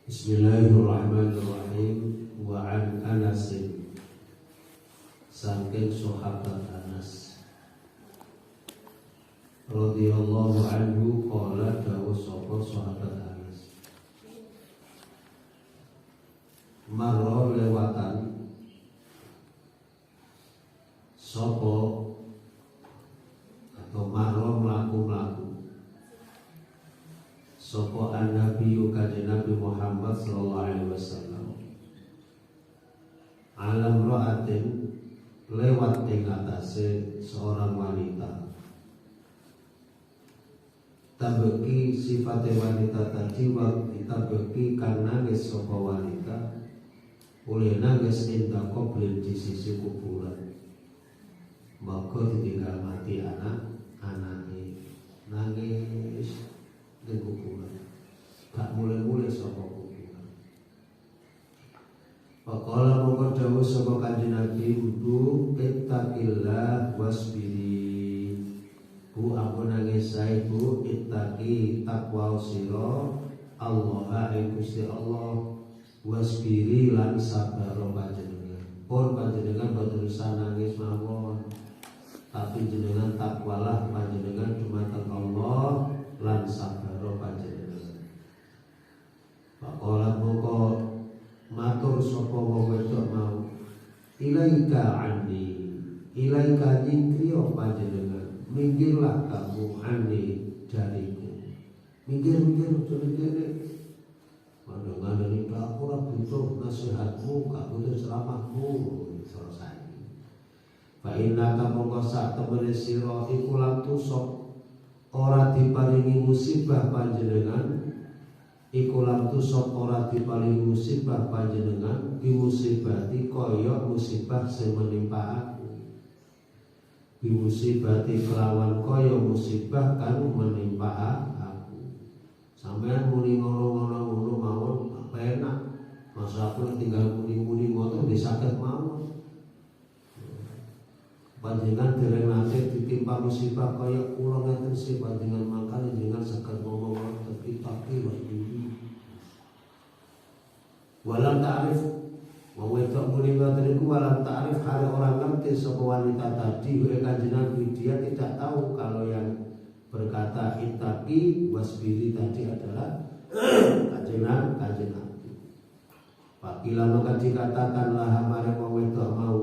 Bismillahirrahmanirrahim. Wa an Anas, saking sahabat Anas radhiyallahu anhu qala dawu sapa sahabat Anas, marra lewatan sapa atau marra mlaku-mlaku sapa an-nabiyyu kanjeng Nabi Muhammad sallallahu alaihi wasallam alam ra'atin lewat ing atase seorang wanita. Tabeki sifate wanita tadi tabeki kan nangis sapa wanita oleh nangis indah qoblin di sisi kuburan, maka ditinggal mati anaknya nangis di kuburan, gak mulai-mulai sapa kuburan. Faqala mongko dawuh sapa kanjeng Nabi, "Wudu ittaqillah wasbiri." Bu aku nangis sae bu, ittaqi takwa sira Allah ing Gusti Allah, wasbiri lan sabar panjenengan. Pun panjenengan boten usah nangis mawon, tapi jenengan takwalah panjenengan dumateng Allah lan sabar panjenengan. Faqala mongko matur sapa wong wedok mau, ilaika anni, ilaika nyingkriya panjenengan, minggirlah kamu anni dariku. Minggir kene. Pandangan iki aku ora butuh nasihatmu, gak butuh ceramahmu, selesai. Fa inna mongko sak temene sira iku lam tusok ora diparingi musibah panjenengan, iku lam tusok ora diparingi musibah panjenengan, bimusibati kaya musibah sing menimpa aku, bimusibati kelawan kaya musibah kang menimpa aku. Sampeyan muni ngono-ngono mawon apa enak, masa aku tinggal muni-muni ngoten disaged mawon. Panjenengan dereng nate ditimpa musibah kaya kula ngeten sih panjenengan, makane jenengan saged ngomong tapi wae. Walam ta'rif, wong wedok muni ngoten niku walam ta'rif, hale orang ngerti sapa wanita tadi oleh kanjeng Nabi, dia tidak tahu kalau yang berkata ittaqi wasbiri tadi adalah kanjeng Nabi. Pakila maka dikatakanlah marang wong wedok mau,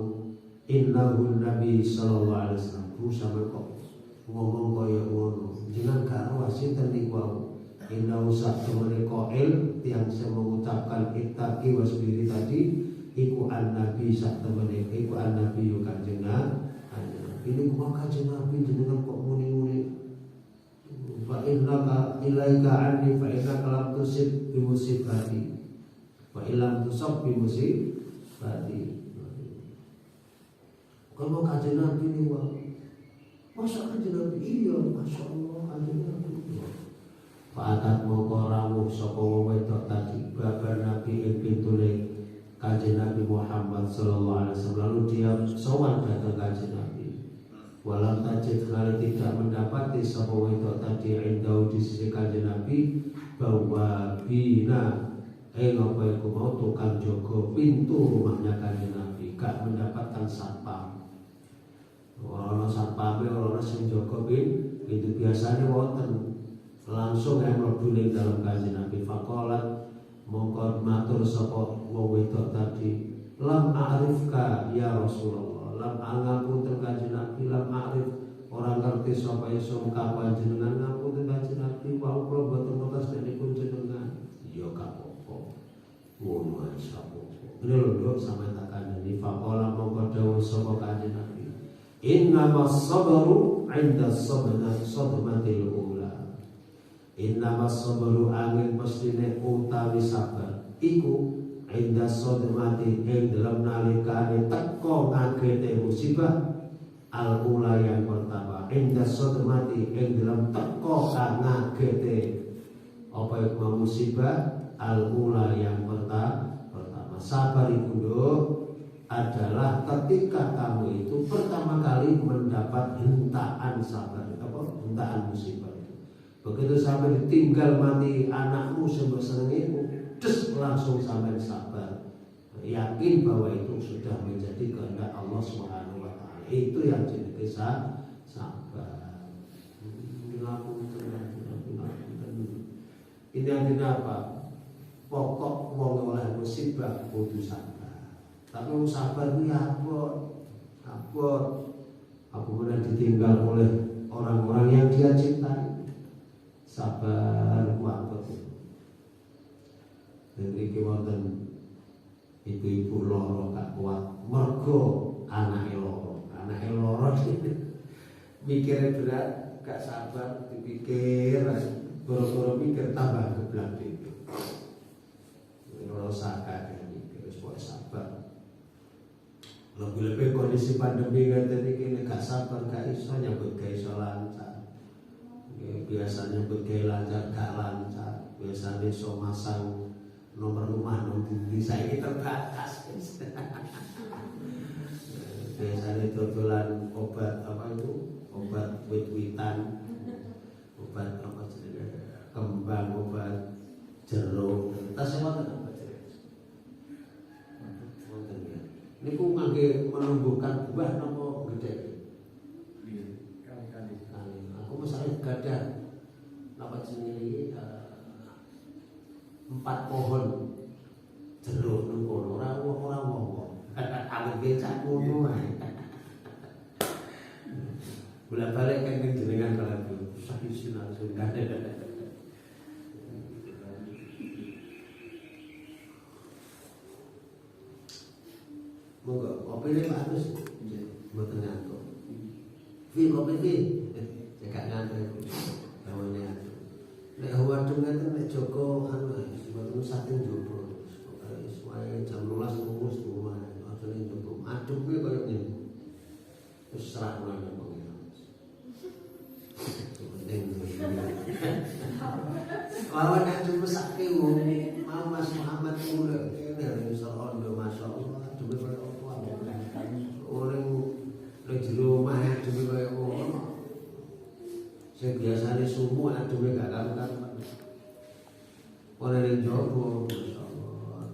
innahu nabi sallallahu alaihi wasallam. Sampe kok ngomong kaya ngono, jenengan gak ro sinten niku. Innahu sabdune qail yang saya mengucapkan ittaqi wasbiri tadi iku an-nabi sabdune iku an-nabi yo kanjeng Nabi. Ini kok kanjeng Nabi jenengan kok muni-muni. Fa innaka ilaika anni fa innaka lam tusib bi musibati wa illam tusab bi musibati. Kalau kanjeng Nabi ini wah, masa kanjeng Nabi iya, masya Allah kanjeng Nabi. Fa'atat mongko rawuh sapa wong wedok tadi babar Nabi ing pintune kanjeng Nabi Muhammad sallallahu alaihi wasallam, lalu dia sowan datang kanjeng Nabi. Walam tajid, kali tidak mendapati sapa wedok tadi indau di sisi kanjeng Nabi bahwa bina apa iku mau tukang jaga pintu rumahnya kanjeng Nabi, gak mendapatkan satpam. Orang satpame, orang sing jaga pintu biasanya wonten, langsung mlebu ning dalam kanjeng Nabi. Faqalat mongko matur sapa wong wedok tadi, lam a'rifka ya Rasulullah, lam ngapunten kanjeng Nabi, lam a'rif orang ngerti sapa iso muka panjenengan, ngapunten kanjeng Nabi, wau kula boten ngertos niku jenengan. Ya gak apa-apa, ngono ae sapa. Ini lho sampe tak kandhani. Faqala mongko dawuh sapa kanjeng Nabi, innamas sabru 'inda sadmatil ula. Innamas sabru angin mestine utawi sabar iku 'inda sadmati ing dalam nalikane teko ngagete musibah al-ula yang pertama, 'inda sadmati ing dalam teko ngagete apa iku musibah al-ula yang pertama. Sabar itu adalah ketika kamu itu pertama kali mendapat hentaan sabar, hentaan musibah. Begitu sampai ditinggal mati anakmu sebesar ini, des langsung sampai sabar, yakin bahwa itu sudah menjadi kehendak Allah Subhanahu wa taala. Itu yang jenenge sabar. Ini artinya apa? Pokok wong oleh musibah kudu sabar. Tapi wong sabar itu ya abot. Apabila ditinggal oleh orang-orang yang dia cintai, sabar kuat. Mriki wonten ibu-ibu loro gak kuat mergo anake loro. Anake loro mikire berat, gak sabar dipikir, boro-boro mikir tambah geblak dhewe. Ora usah kakek mikir, wis pokoke sabar. Lebih-lebih kondisi pandemi ngeten iki gak sabar gak iso nyambut gawe iso lancar. Biasanya nyambut gawe lancar gak lancar. Biasanya iso masang nomor rumah di saiki terbatas. Biasanya dodolan obat apa itu? Obat wit-witan. Obat apa jenenge? Kembang, obat jeruk. Tas wonten apa jenenge? Wonten ya. Niku mangke menumbuhkan buah napa gedhe? Kali-kali. Aku mesane gadah napa jenenge iki 4 pohon jeruk nang kono ora wong. Aku becak ngono ae. Bolak-balik kan jenengan kalabu sakit sinar sudah. Monggo kopi ini Pak Agus. Mboten ngantuk. Vi kopi vi. Cekak ngantuk. Kawane aku. Nek wadung ngeten nek Joko anu sebetulnya saking Joko. Wis wae jam 12 ngurus rumah. Ajane Joko. Aduk kuwi koyo ngene. Wis serah nang pengen. Kalau nak cuma sakit mau Mas Muhammad mulai ini insyaallah masyaallah cuma koyo orang lagi rumah ya cuma kayak orang saya biasanya semua cuma gak karuan orang yang jauh masyaallah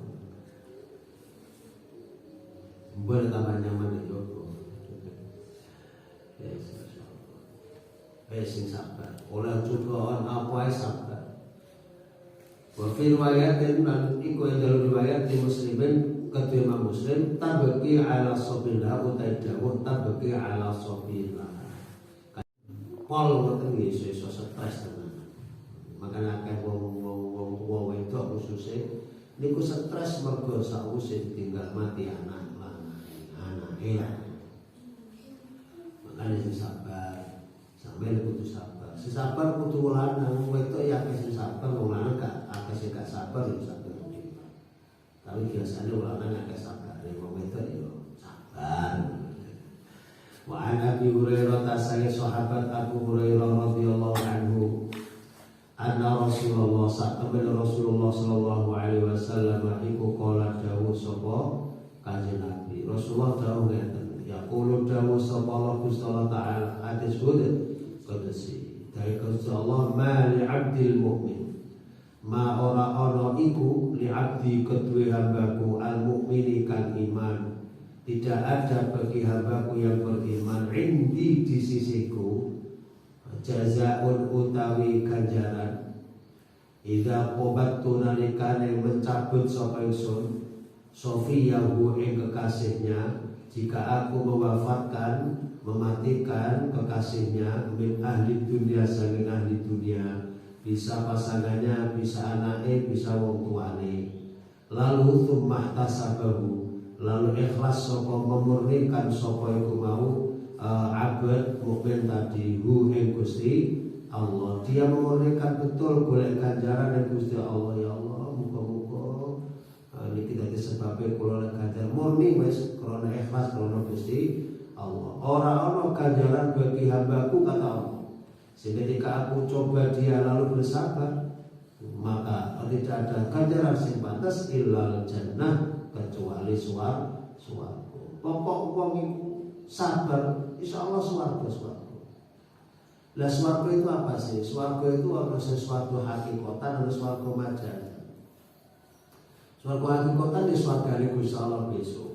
boleh tambah nyaman yang jauh yes masyaallah sing sabar oleh juga apa sabar wa fi riwayatin lan iku dalam riwayat di Muslimin kata Imam Muslim tabaqi ala sabillah utai dawuh tabaqi ala sabillah. Pol ngoten nggih iso stres tenan. Makanya akeh wong tuwa wedok khususé niku stres mergo sakwise ditinggal mati anake. Makanya sing sabar, sampeyan kudu sabar. Sing sabar kudu lanang, wedok ya akeh sing sabar, wong lanang gak akeh sing gak sabar ya sabar. Tapi biasanya ulama agak sabar, wong wedok yo sabar. Wa an Abi Hurairah tasai sahabat Abu Hurairah radhiyallahu anhu anna Rasulullah sallallahu alaihi wasallam iku qala dawuh sapa kanjeng Nabi. Rasulullah dawuh ngeten, yaqulu dawuh sapa Allah Gusti taala hadis qudsi. Dari Gusti Allah ma li 'abdil mu'min ma ora ana iku li abdi kedue hambaku al mukmini kan iman. Tidak ada bagi hambaku yang beriman indi di sisiku jazaun utawi ganjaran idza qobattu nalikane mencabut sapa ingsun sofiyahu ing kekasihnya jika aku mewafatkan mematikan kekasihnya min ahli dunia saking ahli dunia bisa pasangannya, bisa anaknya, bisa wong tuane. Lalu tummah tasabahu, lalu ikhlas sapa memurnikan sapa iku mau abad mukmin tadi hu ing Gusti Allah. Dia memurnikan betul golek ganjaran ing Gusti Allah. Ya Allah, muga-muga niki dadi sebabe kula lek ganjar murni wis krana ikhlas krana Gusti Allah. Ora ana ganjaran bagi hambaku kata Allah. Ketika aku coba dia lalu bersabar, maka tidak ada ganjaran sing pantas illal jannah kecuali swarga. Pokok wong iku sabar, insyaallah swarga. Lah swarga itu apa sih? Swarga itu apa sesuatu hakikatan atau swarga majan? Swarga hakikatan di swargane Gusti Allah besok.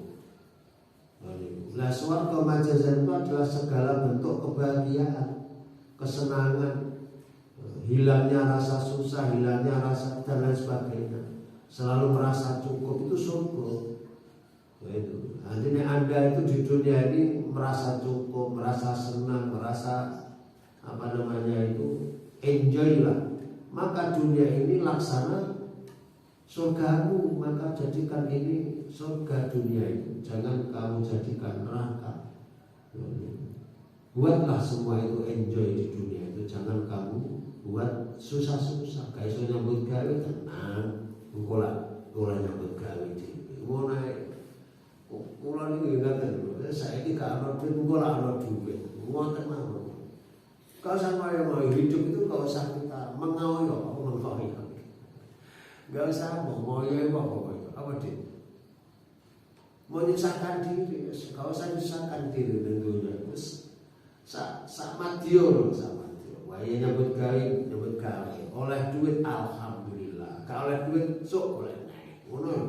Nah, swarga majazan itu adalah segala bentuk kebahagiaan, kesenangan, hilangnya rasa susah, hilangnya rasa dan lain sebagainya. Selalu merasa cukup itu surga. Itu. Artinya Anda itu di dunia ini merasa cukup, merasa senang, merasa enjoy lah. Maka dunia ini laksana surgamu, maka jadikan ini surga dunia itu. Jangan kamu jadikan neraka. Buatlah semua itu enjoy di dunia itu. Jangan kamu buat susah-susah. Kayak so nyambut gawe tenang. Kula nyambut gawe dhewe. Ngono ae. Kula niki ngaten. Saiki gak ana duit, kula ana duit. Ngoten mawon. Kalau sama yang mau hidup itu gak usah kita mengoyo, gak usah mengoyo apa dia mau nyusahkan diri, gak usah nyusahkan diri tentunya. Terus sama dia, wah nyebut gawe, oleh duit alhamdulillah, kalau oleh duit sok oleh naik,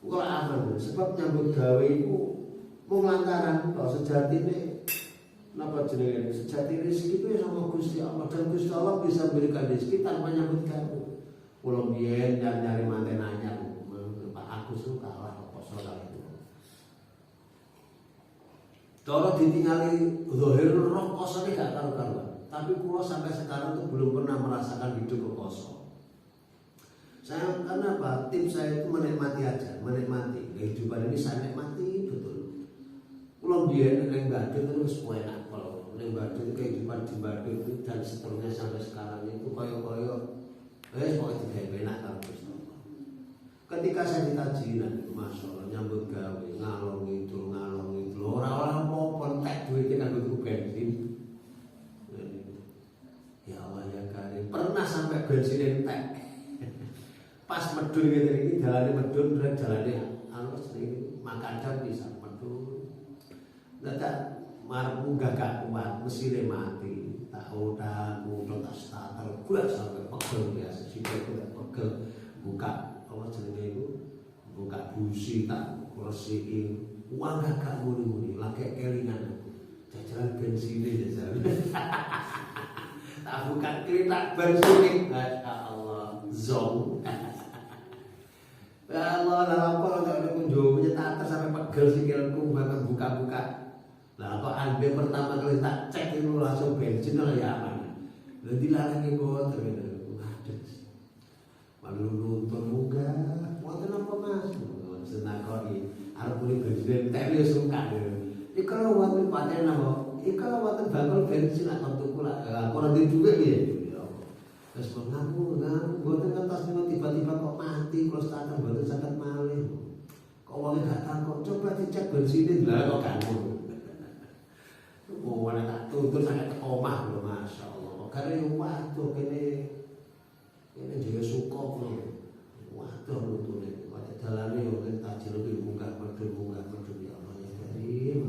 kalau aman, sebab nyebut gawe itu lantaran kalau sejatinya napa jenenge sejati rezeki itu ya sama Gusti Allah, dan Gusti Allah bisa berikan rezeki tanpa nyambut gawe. Kula biyen nyari manten anyar, Pak Agus itu kalah apa salah itu. Cara ditinggali zahir roh kosone gak karu-karuan. Tapi kula sampai sekarang itu belum pernah merasakan hidup kosong. Saya karena apa? Tim saya itu menikmati aja, menikmati. Kehidupan ini saya nikmati betul. Kula biyen nek Badut terus enak. Ning Badut kehidupan di Badut dan seterusnya sampai sekarang itu koyo-koyo pokoke digawe enak karo Gusti Allah. Ketika saya ditajinan, masyaallah nyambut gawe ngalor ngidul ora apa-apa entek duwite kanggo tuku bensin. Ya Allah ya Karim, pernah sampai bensin entek. Pas medun gitu iki dalane medun, dalane jenenge Makadam bisa medun. Dadak marmu gagak kuat, mesine mati. Tak tak starter, gua sampai pegel biasa sih, pegel buka apa jenenge itu, buka busi tak resiki, uang gagak muni-muni, lagi kelingan, jajaran bensin jajaran. Tak buka kereta bensin, masya Allah, zong. Ya Allah, apa ada kunjung starter sampai pegel sikilku, bahkan buka-buka. Nah, apa Anda pertama kali tak cek itu langsung bensin lah ya aman. Nanti lagi ngotot gitu. Aduh. Malu nonton muka. Ngotot apa Mas? Senakoi. Arep beli bensin tak dia suka deh. Kalau waktu paten apa? Kalau waktu bakal bensin atau tuku lah. Aku nanti juga dia. Terus mengaku, ngotot ngetas tiba-tiba kok mati kalau starter baru sangat malih. Kok wong gak takut, coba dicek bensinnya lah kok kamu. Oh, tak tuntut sangat omah lho, masya Allah. Karena waduh kene juga suka lho. Waduh nuntune. Pada dalane yo tajil iki munggah medun ya Allah ya Karim.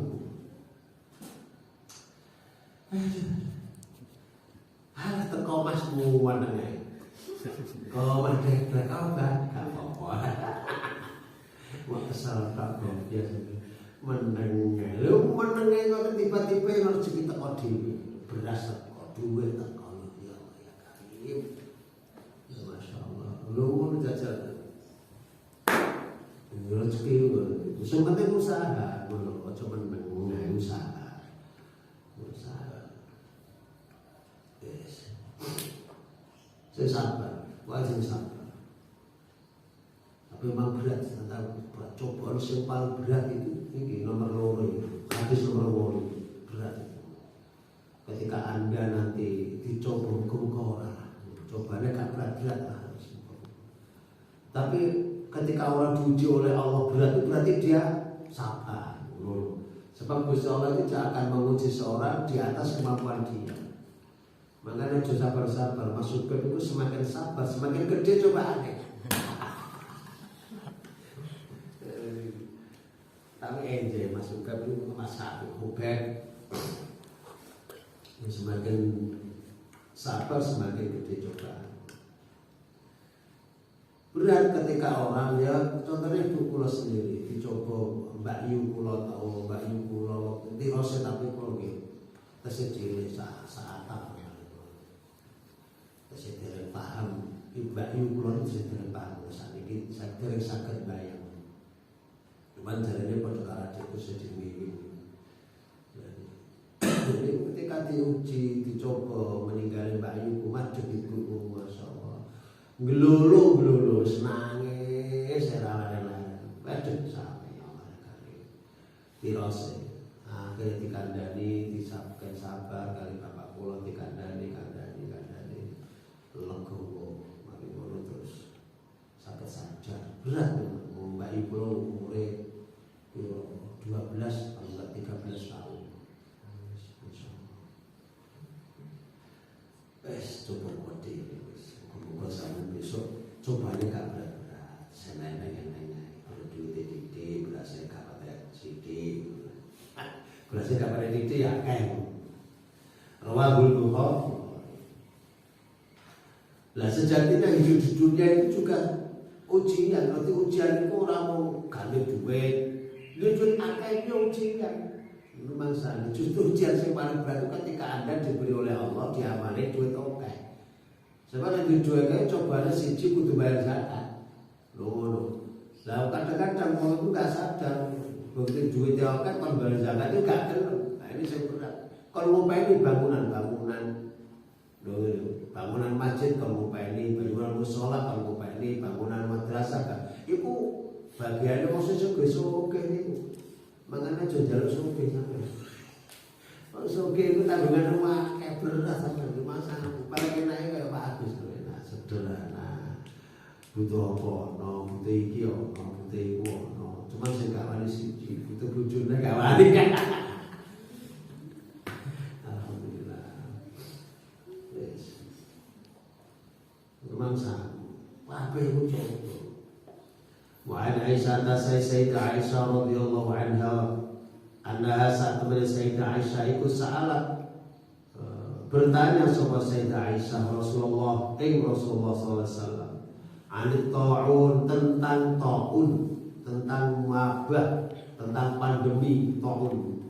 Alah teko Mas muwan ae. Kok mandek apa? Gak apa-apa. Wah kesal tak biasa. Menengah kok tiba-tiba yang harus kita kodi beras teko duit teko ya Allah ya Karim. Ya masya Allah. Lu mau jajal. Ini rezeki itu. Sebenarnya usaha, ojo menengah usaha. Yes. Saya sabar, wajib sabar. Tapi memang berat, cobaan yang paling berat itu ini nomor 2 hadis nomor 2 berat itu. Ketika Anda nanti dicoba hukum orang, cobanya gak berat-berat lah. Tapi ketika orang diuji oleh Allah berat itu berarti dia sabar. Sebab Gusti Allah itu akan menguji seorang di atas kemampuan dia. Makanya dia sabar-sabar. Masuk ke itu semakin sabar, semakin gede cobaannya. Tapi enjoy masuk ke itu masak hubek. Semakin sabar semakin gede cobaan. berat ketika orang ya contohnya itu kula sendiri dicoba Mbak Yu kula tahu Mbak Yu kula di rose tapi kula nggih tesih cilik saat tesih dereng paham Mbak Yu kula tesih dereng paham sakniki dereng saged bayang cuman jarene padha karo adikku sedhewe. Jadi ketika diuji dicoba meninggali Mbak Yu madhep ibu masyaallah Glulu nangis ora-ora padhet sampe kali tirose akhirnya dikandani disabken sabar kali bapak kula dikandani legowo mari ngono terus saged saja berat Mbak Ibu umure 12 atau 13 tahun coba kode Moga sampeyan besok cobanya gak berat-berat. Saya nanya kalau duitnya didi, berasnya gak pada sidi. Berasnya gak pada didi ya kayak Rawahul Bukhari. Lah sejatinya hidup di dunia itu juga ujian. Berarti ujian itu orang mau ganti duit. Duit akeh itu ujian. Memang salah. Justru ujian yang paling berat itu ketika Anda diberi oleh Allah diamali duit oke. Sebab yang dijualkan cobanya siji kudu bayar zakat. Loh. Lah kadang-kadang orang itu enggak sadar. Begitu duitnya kan kon bayar zakat itu enggak gelem. Nah ini saya berat. Kon ngopeni bangunan-bangunan. Loh, bangunan masjid kon ngopeni, bangunan mushola kon ngopeni, bangunan madrasah kan. Iku bagiane wong sesuk-sesuk niku. Mangane aja njaluk sugih sampeyan. Sugih itu tanggungan rumah kayak berat sampeyan masalah. Paling enake kaya Pak Agus to enak sederhana. Butuh apa? No, butuh iki ono, butuh iku ono. Cuma sing gak wani siji, butuh bojone gak wani. Alhamdulillah. Wis. Rumangsa. Kabeh iku contoh. Wa an Aisyah Sayyidah Aisyah radhiyallahu anha annaha sa'at min Sayyidah Aisyah iku sa'alat bertanya sapa Sayyidah Aisyah Rasulullah sallallahu alaihi wasallam anit ta'un tentang ta'un tentang wabah tentang pandemi ta'un.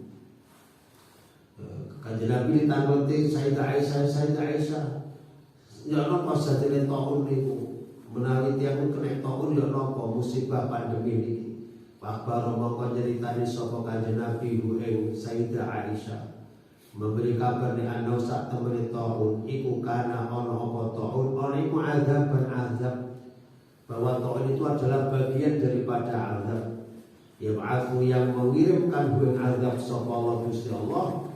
Kanjeng Nabi ditangguti Sayyidah Aisyah ya napa sadene ta'un niku menawi tiyang kena ta'un ya napa musibah pandemi niki. Pakbar mongko nyeritani sapa Kanjeng Nabi ing Sayyidah Aisyah memberi kabar di anau sak temene ta'un iku kana ana apa ta'un ana iku azab bahwa ta'un itu adalah bagian daripada azab yab'atsu yang mengirimkan ing azab sapa Allah Gusti Allah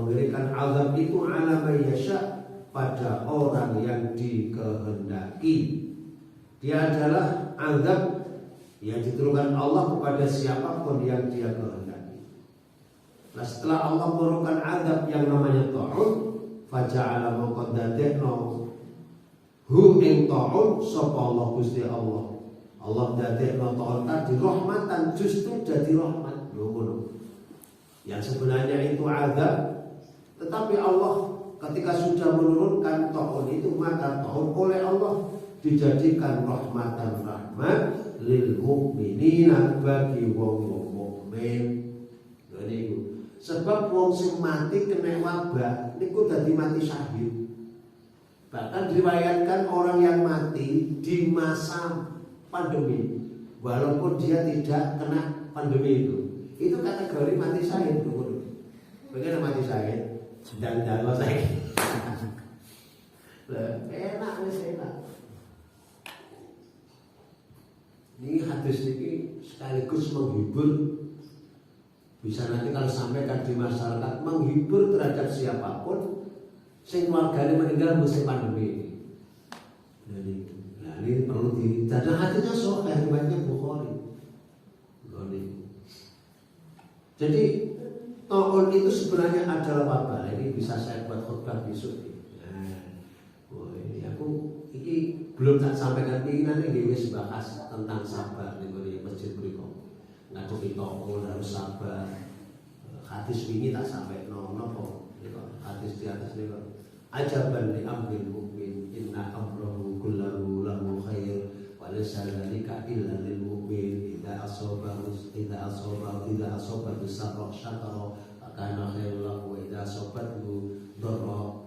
mengirimkan azab itu ala may yasha pada orang yang dikehendaki. Dia adalah azab yang diturunkan Allah kepada siapapun yang Dia kehendaki. Nah setelah Allah menurunkan azab yang namanya ta'un, faja'ala mongko dadekno hu ing ta'un sapa Allah Gusti Allah. Allah dadekno ta'un tadi rahmatan justru jadi rahmat. Ngono. Yang sebenarnya itu azab, tetapi Allah ketika sudah menurunkan ta'un itu maka ta'un oleh Allah dijadikan rahmatan rahmat lil mukminina bagi wong mukmin. Niku sebab wong sing mati kena wabah niku dadi mati syahid. Bahkan diriwayatkan orang yang mati di masa pandemi walaupun dia tidak kena pandemi itu kategori mati syahid. Bagaimana mati syahid? Sedang jago saya. Enak wis enak. Ini hadis ini sekaligus menghibur. Bisa nanti kalau sampaikan di masyarakat menghibur terhadap siapapun sing keluarganya meninggal musim pandemi ini. Jadi, nah ini perlu dan hatinya sahih riwayatnya Bukhari. Jadi ta'un itu sebenarnya adalah wabah. Ini bisa saya buat khutbah besok. Ini aku ini belum tak sampaikan keinginan ini wis bahas tentang sabar ning masjid mriku. Ngadepi ta'un harus sabar. Hadis ini tak sampai napa hadis di atas niku. Ajaban li amril mukmin inna amrahu kullahu lahu khair wa walaysa dzalika illa lil mu'min idza asabahu sarra syakara fakana khairan lahu wa idza asabathu dharra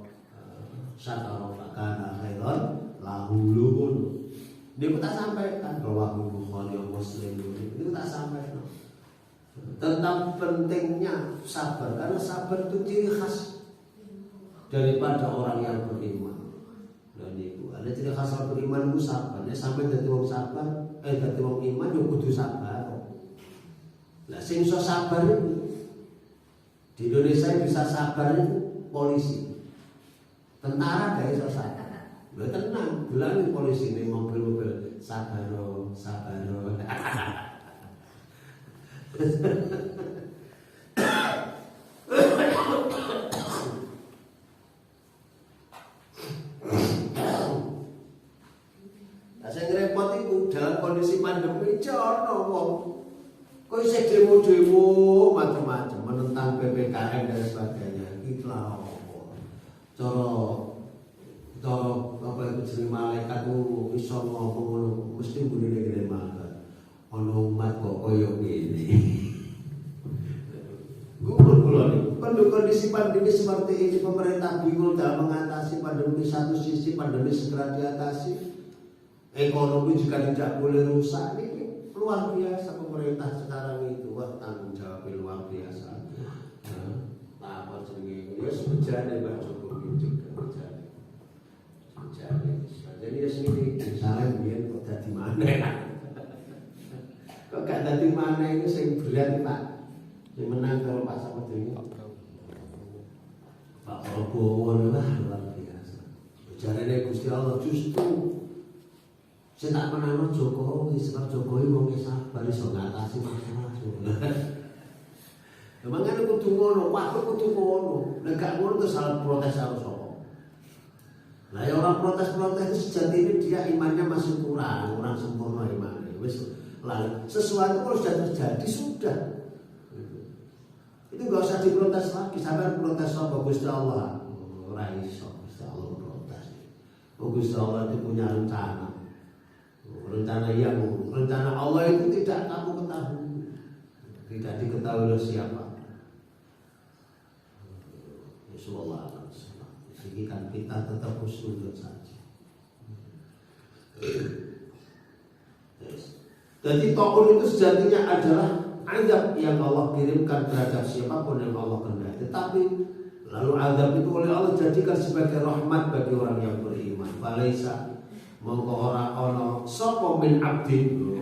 syakara fakana khairan lahu. Ini tak sampaikan bahwa Bukhari Muslim ini tak sampaikan tentang pentingnya sabar, karena sabar itu ciri khas daripada orang yang beriman. Dan itu ada ciri khas orang beriman itu sabar. Ya, sampai dari orang sabar, dari orang iman yang kudu sabar. Nah, sing iso sabar itu di Indonesia bisa sabar itu polisi, tentara gak iso sabar. Lo tenang, bilang polisi ini mobil-mobil sabaro. Nah, saya ngerepot itu dalam kondisi pandemi jono wong. Kok isih demo-demo macam-macam menentang PPKM dan sebagainya. Itulah cara apa itu jeneng malaikat ku iso ngomong mesti bunine gede banget. Ono umat kok koyo ngene. Kondisi pandemi seperti ini, pemerintah bingung dalam mengatasi pandemi. Satu sisi pandemi segera diatasi, ekonomi juga tidak boleh rusak. Ini luar biasa pemerintah sekarang itu. Wah, tanggung jawab luar biasa. Apa jenenge? Ya sebejane Pak Jokowi juga bejane. Jadi ya sini misalnya biar kok dadi mana? Kok gak dadi mana itu sing berat Pak. Yang menang kalau Pak Samet ini Pak Prabowo lah luar biasa. Jarene Gusti Allah justru saya tak menang Jokowi, sebab Jokowi mau sabar iso ngatasi masalah. Memang kan kudu ngono, waktu kudu ngono. Nek gak ngono terus salah protes harus apa? Nah, ya orang protes-protes itu sejatinya dia imannya masih kurang sempurna imannya. Lalu sesuatu kalau sudah terjadi sudah. Itu nggak usah diprotes lagi. Sampai protes apa Gusti Allah? Raiso Gusti Allah protes. Gusti Allah itu punya rencana. Rencana Allah itu tidak kamu ketahui. Tidak diketahui oleh siapa. Insyaallah. Jadi kan kita tetap husnuzon saja. Jadi taun itu sejatinya adalah azab yang Allah kirimkan terhadap siapapun yang Allah kehendaki. Tetapi lalu azab itu oleh Allah jadikan sebagai rahmat bagi orang yang beriman. Falaisa mongko ora ana sapa min abdin.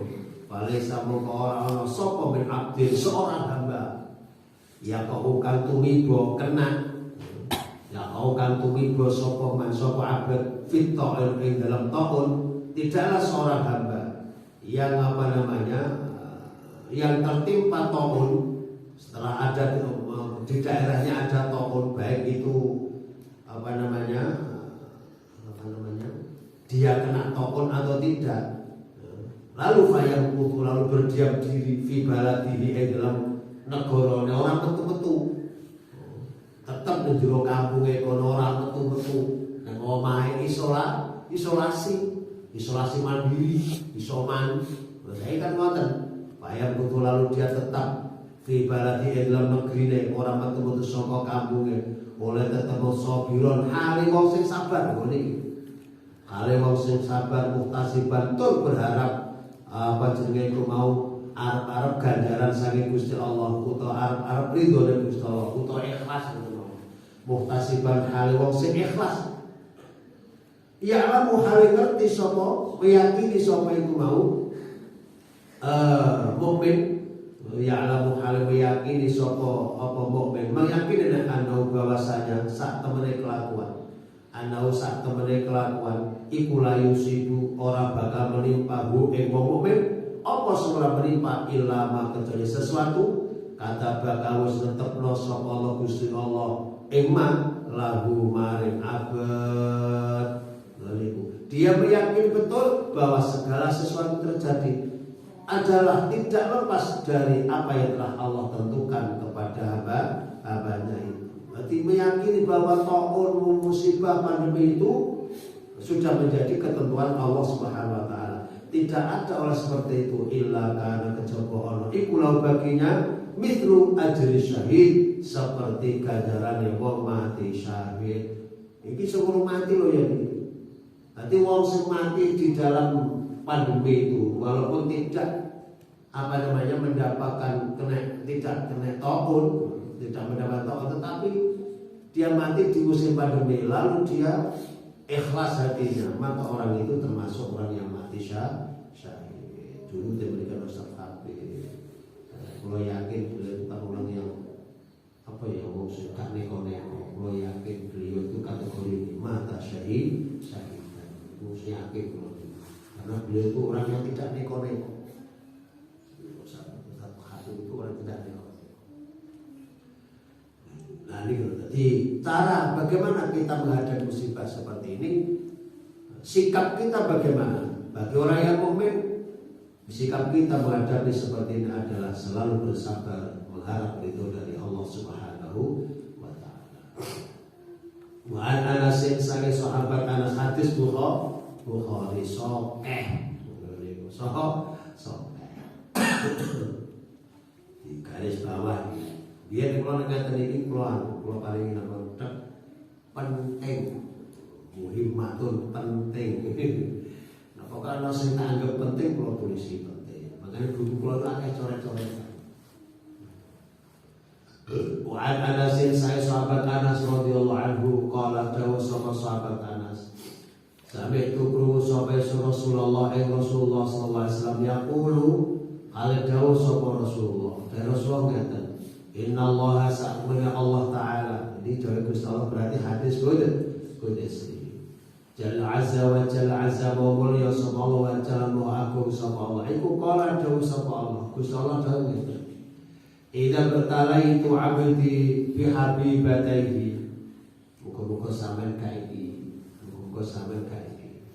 Falaisa mongko ora ana sapa min abdin seorang hamba. Ya kau kang tumibo kena. Ya kau kang tumibo sapa man sapa abad fit ta'il ing dalam taun, tidaklah seorang hamba yang yang tertimpa taun setelah ada di daerahnya ada taun, baik itu dia kena taun atau tidak, lalu fayang putu lalu berdiam diri fi baladihi dalam negarane orang metu-metu tetap di jero kampunge kono ora metu-metu nang omahe isolasi mandiri isoman. Saya kan ngoten payah butuh lalu dia tetap fi baladi dalam negrine ora metu-metu saka kampunge oleh tetep sabiron hale wong sing sabar ngene. Hale wong sing sabar muhtasiban tur berharap jenenge iku mau arep ganjaran saking Gusti Allah utawa arep ridho dari Gusti Allah utawa ikhlas ngono. Muhtasiban hale wong sing ikhlas. Ya alamu hale ngerti sapa, meyakini sapa iku mau mukmin. Ya alamu hale meyakini sapa apa mukmin, meyakini nek ana bahwasanya sak temene kelakuan. Ana sak temene kelakuan iku layusibu ora bakal menimpa ing wong mukmin apa ora menimpa ilama kecuali sesuatu kata bakal wis netepno sapa Allah Gusti Allah iman lahu maring abad. Lalu dia meyakini betul bahwa segala sesuatu terjadi adalah tidak lepas dari apa yang telah Allah tentukan kepada hamba-hambanya itu. Berarti meyakini bahwa taun musibah pandemi itu sudah menjadi ketentuan Allah Subhanahu wa taala. tidak ada orang seperti itu illa kana kejaba ana iku lau baginya mithlu ajri syahid seperti ganjarane wong mati syahid. Iki sebelum mati loh ya ini. Nanti wong sing mati di dalam pandemi itu walaupun tidak mendapatkan tidak kena taun, tidak mendapat taun, tetapi dia mati di musim pandemi lalu dia ikhlas hatinya, maka orang itu termasuk orang yang mati syahid. Dulu diberikan Ustaz Habib. Kalau yakin beliau bukan orang yang wong suka neko-neko. Kalau yakin beliau itu kategori ini mata syahid. Saya yakin karena beliau itu orang yang tidak neko-neko. Ustaz Habib itu orang tidak neko-neko. Nah ini jadi cara bagaimana kita menghadapi musibah seperti ini, sikap kita bagaimana? Bagi orang yang mukmin, sikap kita menghadapi seperti ini adalah selalu bersabar, mengharap ridho dari Allah Subhanahu wa taala. Wa an Anas sange sahabat Anas hadis Bukhari sahih. Di garis bawah dia di pulau negara ini pulau paling penting, muhimmatun penting. Nah, pokoknya saya anggap penting pulau polisi penting. Makanya buku pulau itu agak coret-coretan. Wa an Anas saya sahabat Anas radhiyallahu anhu qala dawu sahabat Anas. Sampai itu kru sampai Rasulullah Rasulullah sallallahu alaihi wasallam yaqulu qala dawu sapa Rasulullah. Dan Rasulullah ngatakan Inna Allah sa'amuna Allah Ta'ala. Ini jawab Gusti Allah berarti hadis qudsi. Jalla azza wa jalla azza wa mulia sapa Allah wa jalla mu'akum sapa Allah. Iku qala dawu sapa Allah. Gusti Allah dawu ngene. Idza bertalaitu 'abdi bi habibataihi. Muga-muga sampean kaiki. Muga-muga sampean kaiki.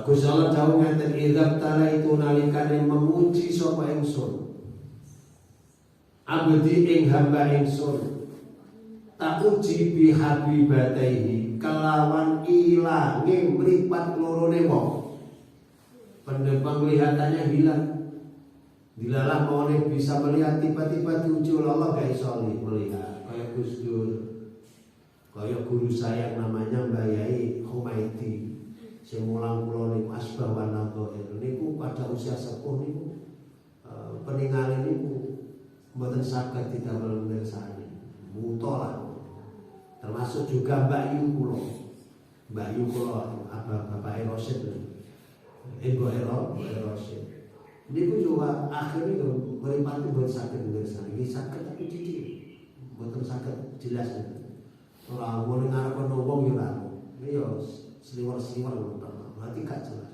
Gusti Allah dawu ngene, idza bertalaitu nalikane memuji sapa ingsun. Abdi ing hamba ingsun tak uji bi habibataihi kelawan ilange mripat lorone wong. Penglihatannya hilang. Dilalah mau bisa melihat tiba-tiba diuji oleh Allah gak iso melihat. Kayak Gus Dur, kayak guru saya namanya Mbak Yai Humaidi. Sing mulang kula niku asbah wa nadhair niku pada usia sepuh niku peninggalan niku mboten saged didamel mirsani. Mutolah. Termasuk juga Mbak Yu kula Bapak Erosid. Ibu Erosid. Niku juga akhirnya mripate mboten saged mirsani. Iki saged tapi dicil. Mboten saged jelas. Ora mung ngarep wong yo ora. Ya sliwer-sliwer berarti gak jelas.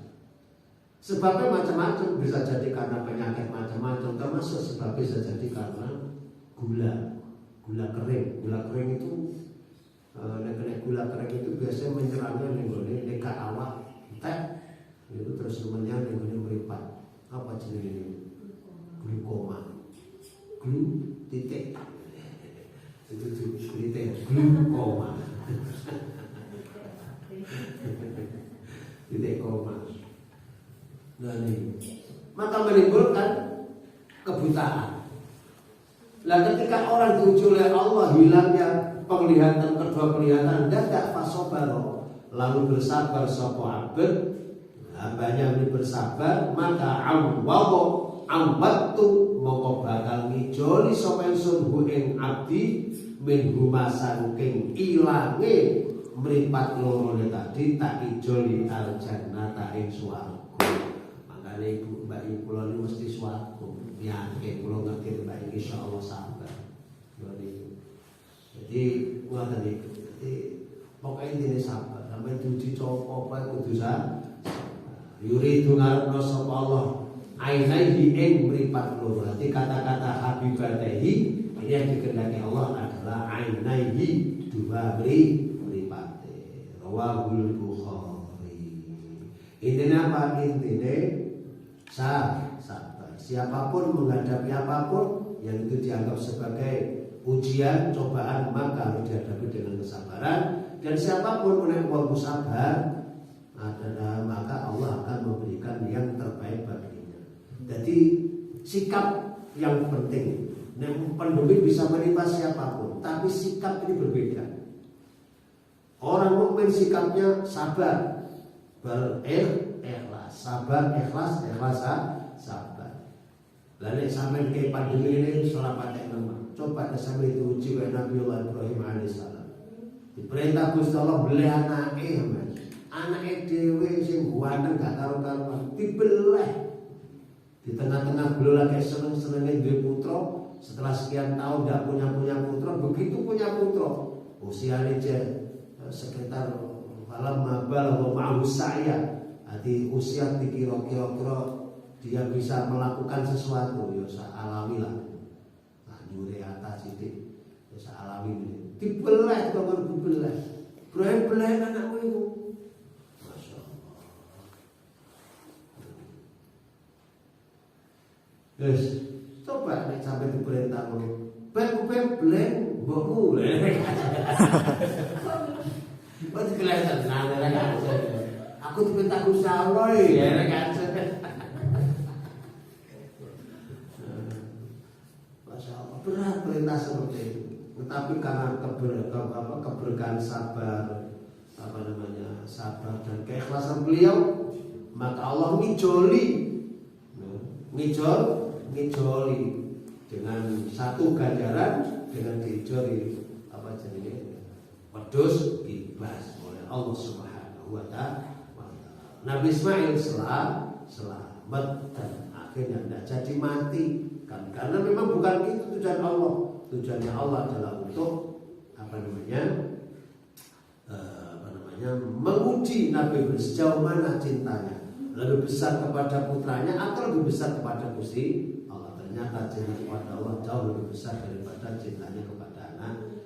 Sebabnya macam-macam, bisa jadi karena penyakit macam-macam, termasuk sebabnya bisa jadi karena gula kering. Gula kering itu gula kering itu biasanya menyerangnya nih ke awak, itu terus semuanya nih meripat. Apa jenis ini? Glukoma, titik, itu titik glukoma, titik koma. Nah ini, maka menimbulkan kebutaan. Nah ketika orang diuji oleh Allah hilangnya penglihatan kedua penglihatan, tidak fasobaro lalu bersabar sopo abad, hambanya ini bersabar maka awwatu moko bakal ngijoli sopo ingsun hu ing abdi min humasan king ilange mripat lorone tadi tak ijoli al jannata ing swarga. Ibu Mbak Ibu kula ini mesti suatu yakin kula ngerti Mbak Ibu insyaallah sabar. Jadi ngoten niku. Jadi pokoke intine sabar. Sampai duji copo apa kudu sabar. Yuridu ngarepno sapa Allah ainaihi ing mripat loro. Berarti kata-kata habibatihi ini yang dikehendaki Allah adalah ainaihi dua mripate. Rawahul Bukhari. Intinya apa? Intinya sabar. Siapapun menghadapi apapun yang itu dianggap sebagai ujian, cobaan, maka harus dihadapi dengan kesabaran. Dan siapapun menaik waktu sabar, adalah maka Allah akan memberikan yang terbaik baginya. Jadi sikap yang penting. Pandemi bisa menimpa siapapun, tapi sikap ini berbeda. Orang mukmin sikapnya sabar, ikhlas, sabar, ikhlas, sabar. Lalu sampai ke pandemi ini salah pakai nama. Coba sampai itu uji oleh Nabiullah Ibrahim alaihissalam. Diperintah Gusti Allah beli anaknya, mas. Anaknya dewe sing ganteng gak karu-karuan, dibeleh. Di tengah-tengah beliau lagi seneng-senengnya duwe putra, setelah sekian tahun tidak punya putra, begitu punya putra, usianya sekitar malam mabal atau ma'u saya, di usia dikira-kira dia bisa melakukan sesuatu, ya alami lah. Dure atas sidik bisa alami dibelah kabar dibelah belah anakmu itu, masya Allah. Terus coba nih sampai diperintah belah mbokmu Wah kelihatan nana aku diperintah Gusti Allah ya kan. Berat perintah seperti itu, tetapi karena keberkahan sabar, sabar dan keikhlasan beliau, maka Allah ngijoli dengan satu ganjaran, dengan diijoli wedhus dibas oleh Allah Subhanahu wa Ta'ala. Nabi Ismail selamat dan akhirnya tidak jadi mati. Karena memang bukan itu tujuan Allah. Tujuannya Allah adalah untuk menguji Nabi sejauh mana cintanya, lebih besar kepada putranya atau lebih besar kepada Gusti Allah. Ternyata cinta kepada Allah jauh lebih besar daripada cintanya kepada anak